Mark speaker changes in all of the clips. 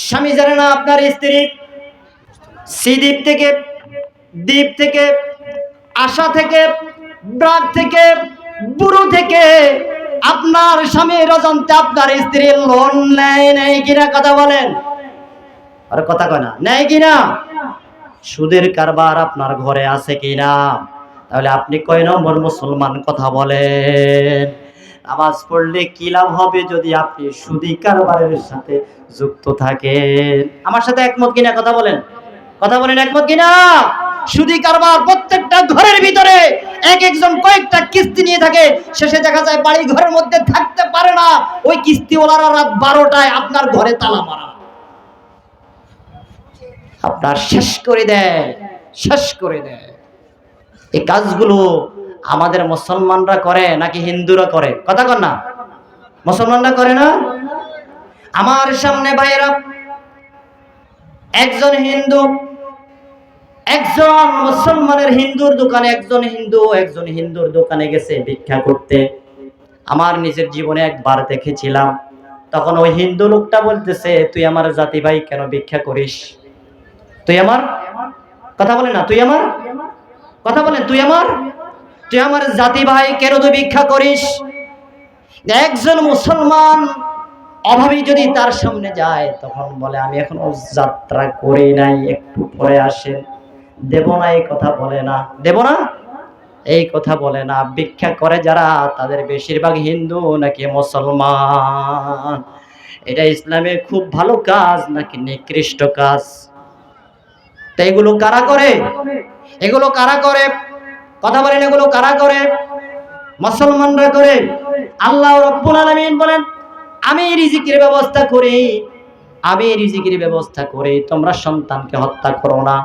Speaker 1: স্বামী জানে না আপনার স্ত্রী দ্বীপ থেকে দ্বীপ থেকে আশা থেকে ব্রাক থেকে বুড়ো থেকে আপনার স্বামীর অজান্তে আপনার স্ত্রী লোন নেয় কিনা কথা বলেন, আর কথা কয় না, নেয় কিনা? সুদের কারবার আপনার ঘরে আছে কিনা? তাহলে আপনি কয় নম্বর মুসলমান কথা বলেন? নামাজ পড়লে কি লাভ হবে যদি আপনি সুদি কারবারের সাথে যুক্ত থাকেন? আমার সাথে একমত কিনা কথা বলেন, কথা বলেন একমত কিনা? সুদি কারবার প্রত্যেকটা ঘরের ভিতরে এক একজন কয়েকটা কিস্তি নিয়ে থাকে, শেষে দেখা যায় বাড়ি ঘরের মধ্যে থাকতে পারে না, ওই কিস্তিওয়ালারা রাত 12টায় আপনার ঘরে তালা মারা, আপনার শেষ করে দেয়, শেষ করে দেয়। এই কাজগুলো আমাদের মুসলমানরা করে নাকি হিন্দুরা করে? কথা কন না, মুসলমানরা করে না? আমার সামনে ভাইয়েরা একজন হিন্দু একজন মুসলমানের হিন্দুর দোকানে, একজন হিন্দুর দোকানে গেছে ভিক্ষা করতে। আমার নিজের জীবনে একবার দেখেছিলাম, তখন ওই হিন্দু লোকটা বলতেছে, তুই আমার জাতি ভাই, কেন ভিক্ষা করিস? তুই আমার কথা বলে না, তুই আমার কথা বলেন, তুই আমার জাতি ভাই, কেন তুই ভিক্ষা করিস? একজন মুসলমান অভাবী যদি তার সামনে যায়, তখন বলে, আমি এখনো যাত্রা করি নাই, একটু পরে আসেন। দেব না এই কথা বলে না, দেব না এই কথা বলে না। ভিক্ষা করে যারা, তাদের বেশিরভাগ হিন্দু নাকি মুসলমান? এটা ইসলামের খুব ভালো কাজ নাকি নিকৃষ্ট কাজ? তো এগুলো কারা করে? এগুলো কারা করে? কথা বলেন, এগুলো কারা করে? মুসলমানরা করে। আল্লাহ রাব্বুল আলামিন বলেন, আমি রিজিকের ব্যবস্থা করি, তোমরা সন্তানকে হত্যা করো না।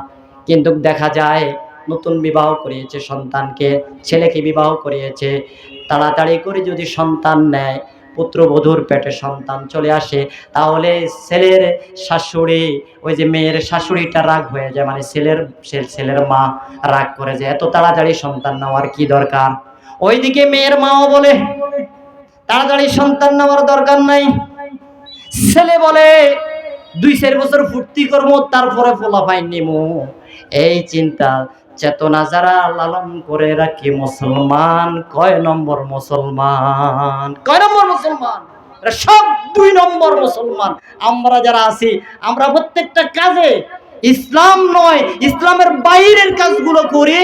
Speaker 1: কিন্তু দেখা যায় নতুন বিবাহ করিয়েছে সন্তানকে, ছেলেকে বিবাহ করিয়েছে, তাড়াতাড়ি করে যদি সন্তান নেয়, পুত্রবধূর পেটে সন্তান চলে আসে, তাহলে ছেলের শাশুড়ি, ওই যে মেয়ের শাশুড়িটা রাগ হয়ে যায়, মানে ছেলের মা রাগ করে যায়, এত তাড়াতাড়ি সন্তান নেওয়ার কি দরকার? ওইদিকে মেয়ের মাও বলে, তাড়াতাড়ি সন্তান নেওয়ার দরকার নাই। ছেলে বলে, 2-4 বছর ফুর্তি করবো, তারপরে ফলাফল নিমু। এই চিন্তা চেতনা যারা লালন করে রাখি মুসলমান, কয় নম্বর মুসলমান? কয় নম্বর মুসলমান? সব 2 নম্বর মুসলমান। আমরা যারা আছি, আমরা প্রত্যেকটা কাজে ইসলাম নয়, ইসলামের বাইরের কাজগুলো করি,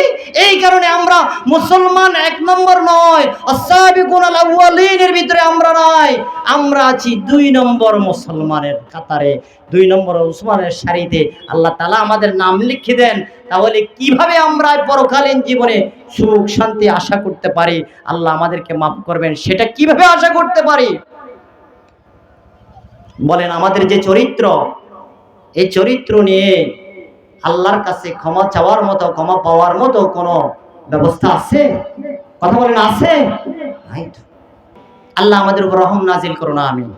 Speaker 1: এই কারণে আমরা মুসলমান 1 নম্বর নয়, আস-সাবিকুনাল আউয়ালিনের ভিতরে আমরা নাই, আমরা আছি 2 নম্বর মুসলমানের কাতারে, 2 নম্বর মুসলমানের সারিতে। আল্লাহ তাআলা আমাদের নাম লিখে দেন, তাহলে কিভাবে আমরা পরকালীন জীবনে সুখ শান্তি আশা করতে পারি? আল্লাহ আমাদেরকে মাফ করবেন, সেটা কিভাবে আশা করতে পারি? বলেন, আমাদের যে চরিত্র, এই চরিত্র নিয়ে আল্লাহর কাছে ক্ষমা চাওয়ার মতো, ক্ষমা পাওয়ার মতো কোনো ব্যবস্থা আছে? কথা বলেন, আছে? আল্লাহ আমাদের উপর রহম নাজিল করুন, আমিন।